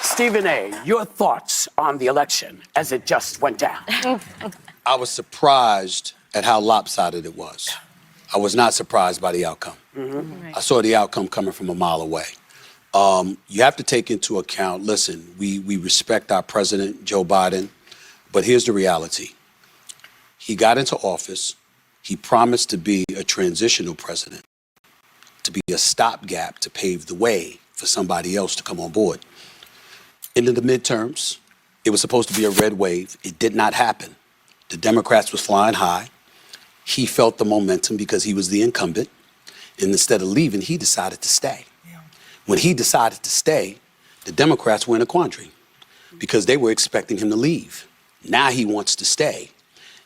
Stephen A., your thoughts on the election as it just went down? I was surprised at how lopsided it was. I was not surprised by the outcome. Right. I saw the outcome coming from a mile away. You have to take into account, listen, we respect our president, Joe Biden, but here's the reality. He got into office. He promised to be a transitional president, to be a stopgap to pave the way for somebody else to come on board. Into the midterms, it was supposed to be a red wave. It did not happen. The Democrats was flying high. He felt the momentum because he was the incumbent. And instead of leaving, he decided to stay. Yeah. When he decided to stay, the Democrats were in a quandary because they were expecting him to leave. Now he wants to stay.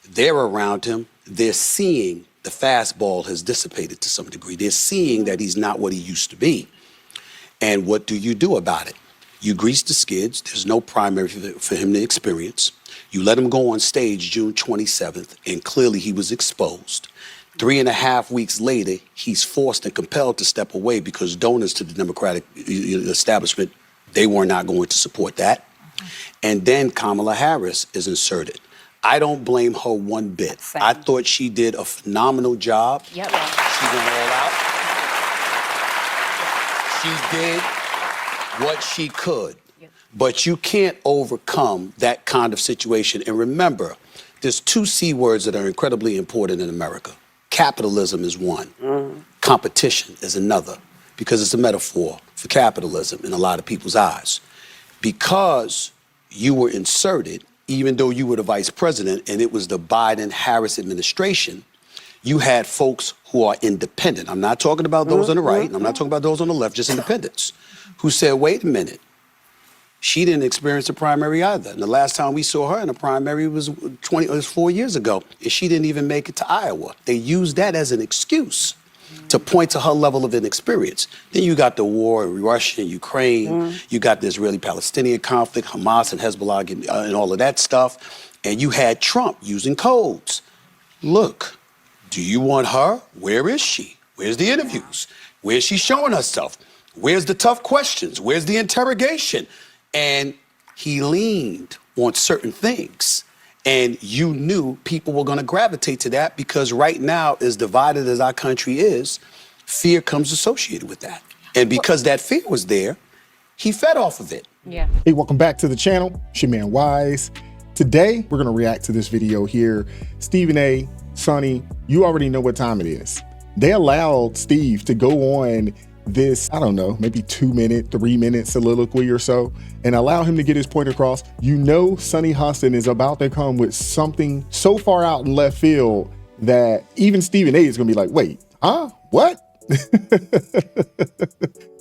They're around him. They're seeing the fastball has dissipated to some degree. They're seeing that he's not what he used to be. And what do you do about it? You grease the skids. There's no primary for him to experience. You let him go on stage June 27th, and clearly he was exposed. 3.5 weeks later, he's forced and compelled to step away because donors to the Democratic establishment, they were not going to support that. And then Kamala Harris is inserted. I don't blame her one bit. Same. I thought she did a phenomenal job. Yep. She went all out. She did what she could. Yep. But you can't overcome that kind of situation. And remember, there's 2 C words that are incredibly important in America. Capitalism is one. Competition is another, because it's a metaphor for capitalism in a lot of people's eyes. Because you were inserted, even though you were the vice president and it was the Biden-Harris administration, you had folks who are independent. I'm not talking about those on the right, and I'm not talking about those on the left, just independents, who said, wait a minute, she didn't experience a primary either. And the last time we saw her in a primary was 4 years ago, and she didn't even make it to Iowa. They used that as an excuse to point to her level of inexperience. Then you got the war in Russia and Ukraine. You got the Israeli-Palestinian conflict, Hamas and Hezbollah and all of that stuff. And you had Trump using codes. Look, do you want her? Where is she? Where's the interviews? Where's she showing herself? Where's the tough questions? Where's the interrogation? And he leaned on certain things. And you knew people were going to gravitate to that because right now, as divided as our country is, fear comes associated with that. And because that fear was there, he fed off of it. Yeah. Hey, welcome back to the channel. It's your man Wise. Today, we're going to react to this video here. Stephen A., Sonny, you already know what time it is. They allowed Steve to go on this, I don't know, maybe 2-minute, 3-minute soliloquy or so, and allow him to get his point across. You know Sonny Hostin is about to come with something so far out in left field that even Stephen A is gonna be like, wait, huh? What?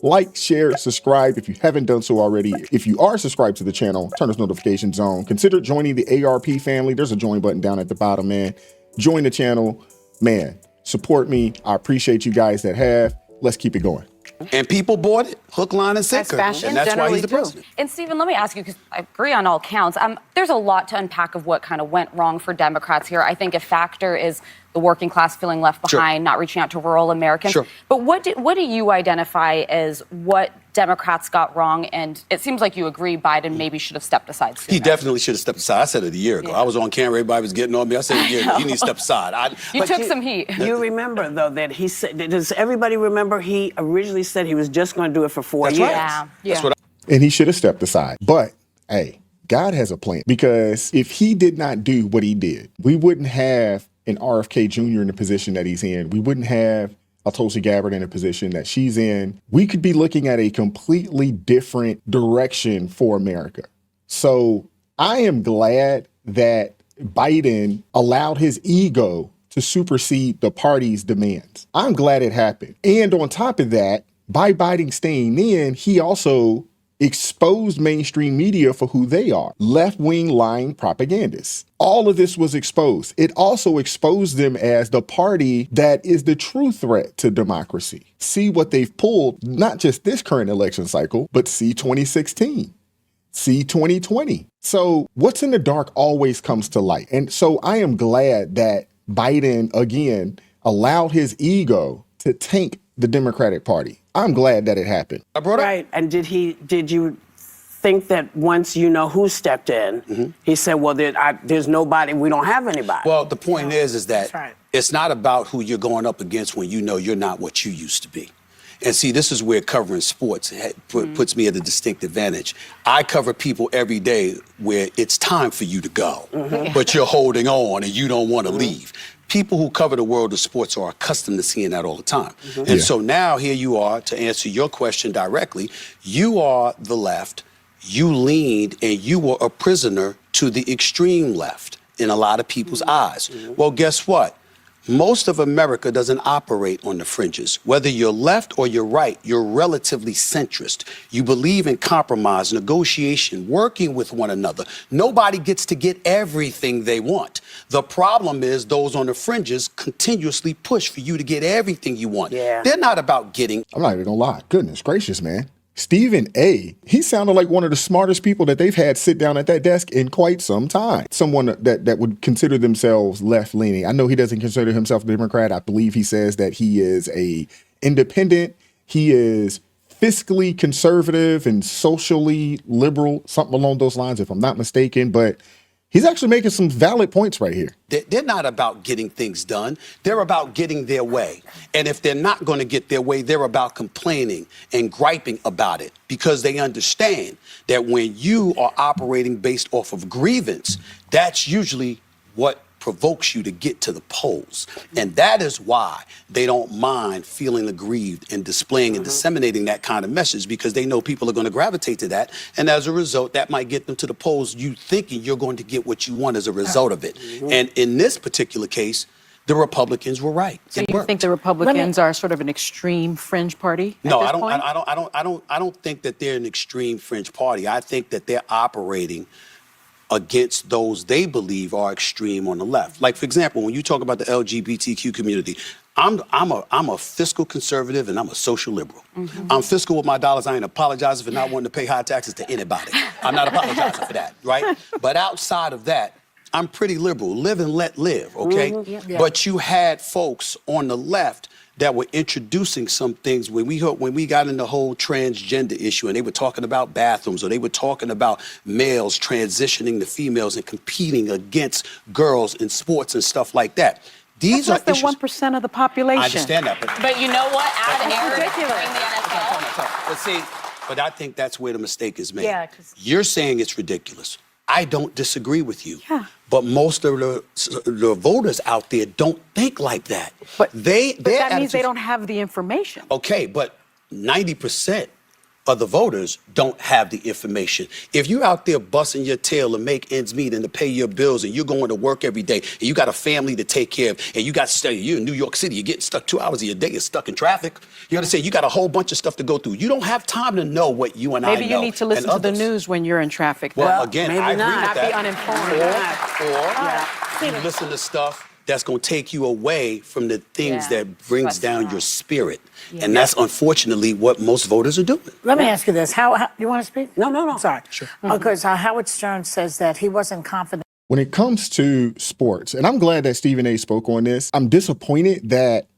Like, share, subscribe if you haven't done so already. If you are subscribed to the channel, turn those notifications on. Consider joining the ARP family. There's a join button down at the bottom, man. Join the channel, man. Support me. I appreciate you guys that have. Let's keep it going. And people bought it, hook, line, and sinker. Fashion And that's why he's the generally president. And Stephen, let me ask you, because I agree on all counts. There's a lot to unpack of what kind of went wrong for Democrats here. I think a factor is the working class feeling left behind, not reaching out to rural Americans. But what do you identify as what Democrats got wrong? And it seems like you agree Biden maybe should have stepped aside sooner. He definitely should have stepped aside. I said it a year ago. I was on camera, everybody was getting on me. I said a year ago, you need to step aside. You took some heat. You remember, though, that he said, does everybody remember he originally said he was just going to do it for 4 years? Right. Yeah. That's what And he should have stepped aside. But, hey, God has a plan. Because if he did not do what he did, we wouldn't have an RFK Jr. in the position that he's in. We wouldn't have a Tulsi Gabbard in a position that she's in. We could be looking at a completely different direction for America. So I am glad that Biden allowed his ego to supersede the party's demands. I'm glad it happened. And on top of that, by Biden staying in, he also exposed mainstream media for who they are, left-wing lying propagandists. All of this was exposed. It also exposed them as the party that is the true threat to democracy. See what they've pulled, not just this current election cycle, but see 2016, see 2020. So what's in the dark always comes to light. And so I am glad that Biden, again, allowed his ego to tank the Democratic Party. I'm glad that it happened. Right. And did you think that once you know who stepped in, he said, well, there's nobody, we don't have anybody. Well, the point is that it's not about who you're going up against when you know you're not what you used to be. And see, this is where covering sports puts me at a distinct advantage. I cover people every day where it's time for you to go, but you're holding on and you don't want to leave. People who cover the world of sports are accustomed to seeing that all the time. And so now here you are, to answer your question directly, you are the left, you leaned, and you were a prisoner to the extreme left in a lot of people's eyes. Well, guess what? Most of America doesn't operate on the fringes. Whether you're left or you're right, you're relatively centrist. You believe in compromise, negotiation, working with one another. Nobody gets to get everything they want. The problem is those on the fringes continuously push for you to get everything you want. They're not about getting. I'm not even gonna lie. Goodness gracious, man. Stephen A., he sounded like one of the smartest people that they've had sit down at that desk in quite some time. Someone that would consider themselves left-leaning. I know he doesn't consider himself a Democrat. I believe he says that he is a independent. He is fiscally conservative and socially liberal, something along those lines, if I'm not mistaken. But he's actually making some valid points right here. They're not about getting things done. They're about getting their way. And if they're not going to get their way, they're about complaining and griping about it because they understand that when you are operating based off of grievance, that's usually what provokes you to get to the polls. And that is why they don't mind feeling aggrieved and displaying and disseminating that kind of message, because they know people are going to gravitate to that. And as a result, that might get them to the polls, you thinking you're going to get what you want as a result of it. And in this particular case, the Republicans were right. So you think the Republicans are sort of an extreme fringe party? No, I don't think that they're an extreme fringe party. I think that they're operating against those they believe are extreme on the left. Like, for example, when you talk about the LGBTQ community, I'm a fiscal conservative and I'm a social liberal. I'm fiscal with my dollars. I ain't apologizing for not wanting to pay high taxes to anybody. I'm not apologizing for that, right? But outside of that, I'm pretty liberal. Live and let live, okay? But you had folks on the left that were introducing some things when we got in the whole transgender issue, and they were talking about bathrooms, or they were talking about males transitioning to females and competing against girls in sports and stuff like that. These That's are less than 1% of the population. I understand that, But you know what? Add Aaron ridiculous. during the NFL. But see, I think that's where the mistake is made. Yeah, 'cause- You're saying it's ridiculous. I don't disagree with you. Yeah. But most of the voters out there don't think like that. But that means they don't have the information. Okay, but 90% of the voters don't have the information. If you're out there busting your tail to make ends meet and to pay your bills, and you're going to work every day, and you got a family to take care of, and you're in New York City, you're getting stuck 2 hours of your day, you're stuck in traffic. You understand? You got a whole bunch of stuff to go through. You don't have time to know what you and I know. Maybe you need to listen to the news when you're in traffic. Well, again, maybe I agree not. with Not that. be uninformed. Or you listen to stuff that's going to take you away from the things that brings down your spirit. And that's unfortunately what most voters are doing. Let me ask you this. How you want to speak? No. Sorry. Sure. Because Howard Stern says that he wasn't confident. When it comes to sports, and I'm glad that Stephen A. spoke on this, I'm disappointed that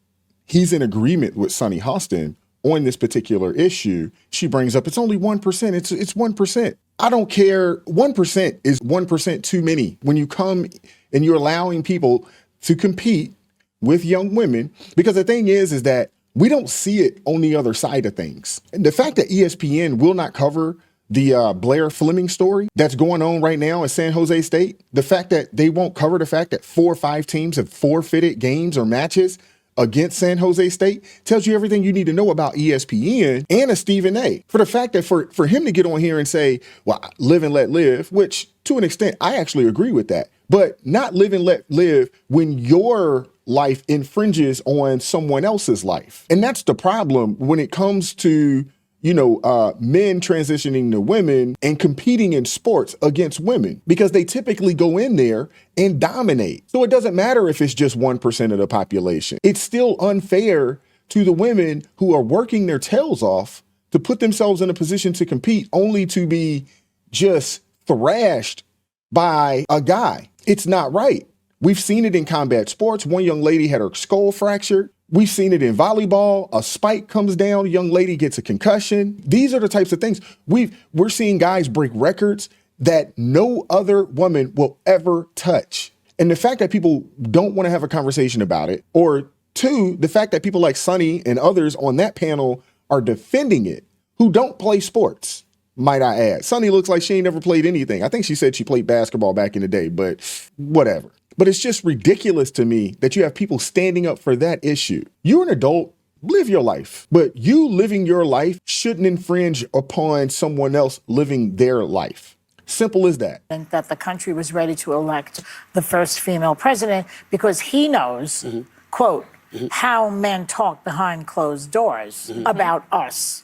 he's in agreement with Sonny Hostin on this particular issue. She brings up, it's only 1%. It's 1%. I don't care. 1% is 1% too many. When you come and you're allowing people to compete with young women, because the thing is that we don't see it on the other side of things. And the fact that ESPN will not cover the Blair Fleming story that's going on right now at San Jose State, the fact that they won't cover the fact that 4 or 5 teams have forfeited games or matches against San Jose State tells you everything you need to know about ESPN and a Stephen A. For the fact that for him to get on here and say, well, live and let live, which to an extent, I actually agree with that, but not live and let live when your life infringes on someone else's life. And that's the problem when it comes to, men transitioning to women and competing in sports against women, because they typically go in there and dominate. So it doesn't matter if it's just 1% of the population. It's still unfair to the women who are working their tails off to put themselves in a position to compete only to be just thrashed by a guy. It's not right. We've seen it in combat sports. One young lady had her skull fractured We've seen it in volleyball. A spike comes down, a young lady gets a concussion. These are the types of things we're seeing guys break records that no other woman will ever touch. And the fact that people don't want to have a conversation about it, or two, the fact that people like Sonny and others on that panel are defending it, who don't play sports, might I add. Sonny looks like she ain't never played anything. I think she said she played basketball back in the day, but whatever. But it's just ridiculous to me that you have people standing up for that issue. You're an adult, live your life. But you living your life shouldn't infringe upon someone else living their life. Simple as that. And that the country was ready to elect the first female president because he knows, quote, how men talk behind closed doors about us.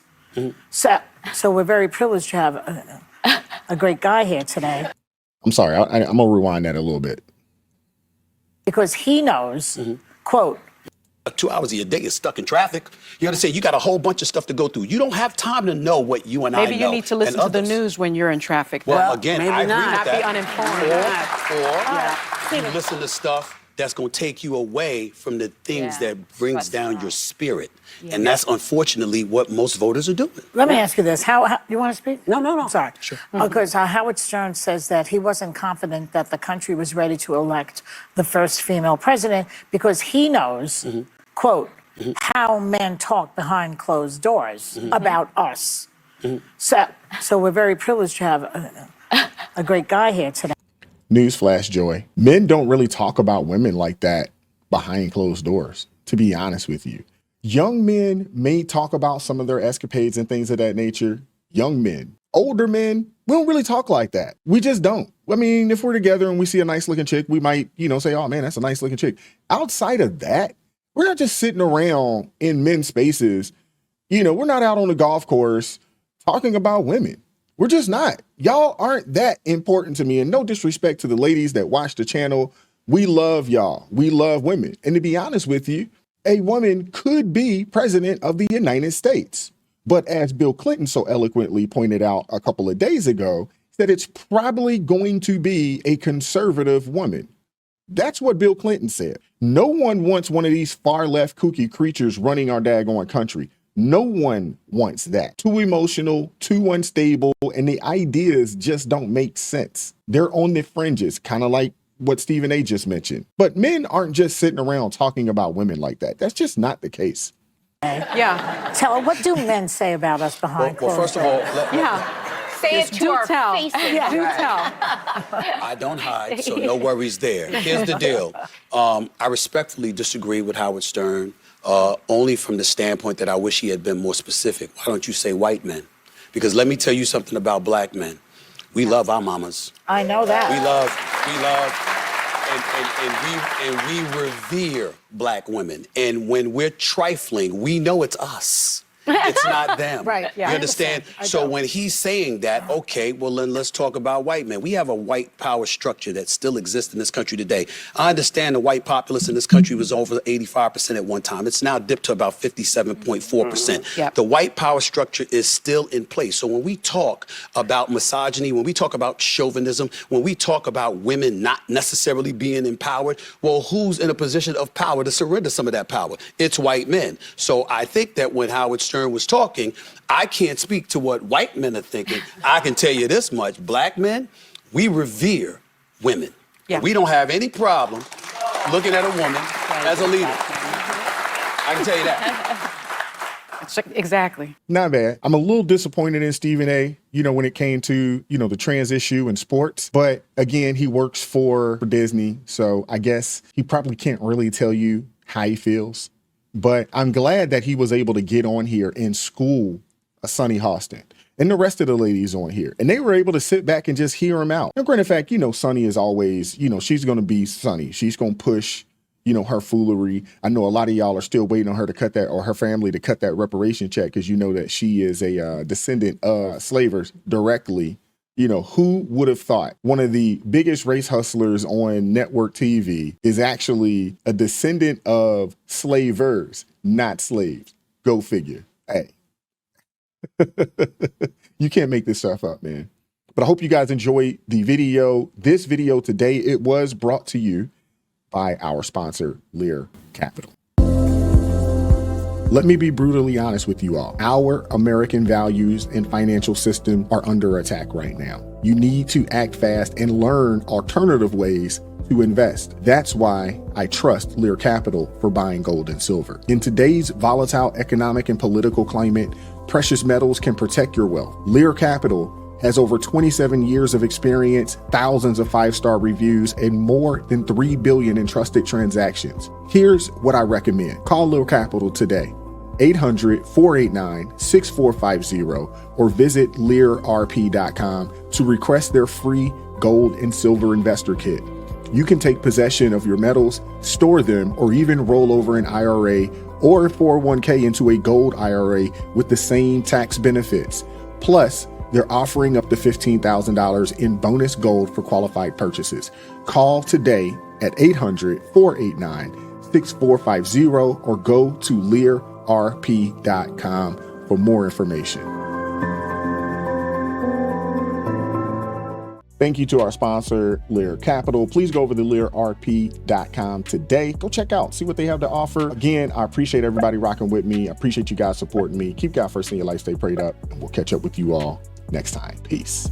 So we're very privileged to have a great guy here today. I'm sorry, I'm going to rewind that a little bit. Because he knows, quote, 2 hours of your day is stuck in traffic. You understand? You got a whole bunch of stuff to go through. You don't have time to know what you and I know. Maybe you need to listen to the news when you're in traffic. Well, again, maybe I agree not. with Be that. uninformed. Or you listen to stuff that's going to take you away from the things that brings down your spirit. And that's unfortunately what most voters are doing. let me ask you this. How you want to speak? No. Sorry. Sure. Because Howard Stern says that he wasn't confident that the country was ready to elect the first female president because he knows, quote, how men talk behind closed doors about us. So we're very privileged to have a great guy here today. Newsflash, Joy. Men don't really talk about women like that behind closed doors, to be honest with you. Young men may talk about some of their escapades and things of that nature. Young men. Older men, we don't really talk like that. We just don't. I mean, if we're together and we see a nice looking chick, we might, say, oh man, that's a nice looking chick. Outside of that, we're not just sitting around in men's spaces. We're not out on the golf course talking about women. We're just not. Y'all aren't that important to me. And no disrespect to the ladies that watch the channel. We love y'all. We love women. And to be honest with you, a woman could be president of the United States. But as Bill Clinton so eloquently pointed out a couple of days ago, that it's probably going to be a conservative woman. That's what Bill Clinton said. No one wants one of these far left kooky creatures running our daggone country. No one wants that. Too emotional, too unstable, and the ideas just don't make sense. They're on the fringes, kind of like what Stephen A. just mentioned. But men aren't just sitting around talking about women like that. That's just not the case. Yeah. Tell her, what do men say about us behind closed doors? First of all, Say it to our faces. Yeah, do tell. I don't hide, so no worries there. Here's the deal. I respectfully disagree with Howard Stern, only from the standpoint that I wish he had been more specific. Why don't you say white men? Because let me tell you something about black men. We love our mamas. I know that. We love, and we revere black women. And when we're trifling, we know it's us. It's not them. Right, yeah. You understand? So when he's saying that, okay, well, then let's talk about white men. We have a white power structure that still exists in this country today. I understand the white populace in this country was over 85% at one time. It's now dipped to about 57.4%. Yep. The white power structure is still in place. So when we talk about misogyny, when we talk about chauvinism, when we talk about women not necessarily being empowered, well, who's in a position of power to surrender some of that power? It's white men. So I think that when Howard Stern was talking, I can't speak to what white men are thinking. I can tell you this much. Black men, we revere women. Yeah. We don't have any problem looking at a woman as a leader. I can tell you that. Exactly. Not bad. I'm a little disappointed in Stephen A., when it came to, the trans issue in sports. But again, he works for Disney. So I guess he probably can't really tell you how he feels. But I'm glad that he was able to get on here and school Sonny Hostin and the rest of the ladies on here. And they were able to sit back and just hear him out. And granted fact, Sonny is always, she's going to be Sonny. She's going to push, her foolery. I know a lot of y'all are still waiting on her to cut that, or her family to cut that reparation check, because you know that she is a descendant of slavers directly. Who would have thought one of the biggest race hustlers on network TV is actually a descendant of slavers, not slaves? Go figure. Hey, you can't make this stuff up, man. But I hope you guys enjoyed the video. This video today, it was brought to you by our sponsor, Lear Capital. Let me be brutally honest with you all. Our American values and financial system are under attack right now. You need to act fast and learn alternative ways to invest. That's why I trust Lear Capital for buying gold and silver. In today's volatile economic and political climate, precious metals can protect your wealth. Lear Capital has over 27 years of experience, thousands of 5-star reviews, and more than 3 billion in trusted transactions. Here's what I recommend. Call Lear Capital today. 800-489-6450 or visit learrp.com to request their free gold and silver investor kit. You can take possession of your metals, store them, or even roll over an IRA or a 401k into a gold IRA with the same tax benefits. Plus, they're offering up to $15,000 in bonus gold for qualified purchases. Call today at 800-489-6450 or go to learrp.com for more information. Thank you to our sponsor, Lear Capital. Please go over to learrp.com today. Go check out, see what they have to offer. Again, I appreciate everybody rocking with me. I appreciate you guys supporting me. Keep God first in your life, stay prayed up, and we'll catch up with you all next time. Peace.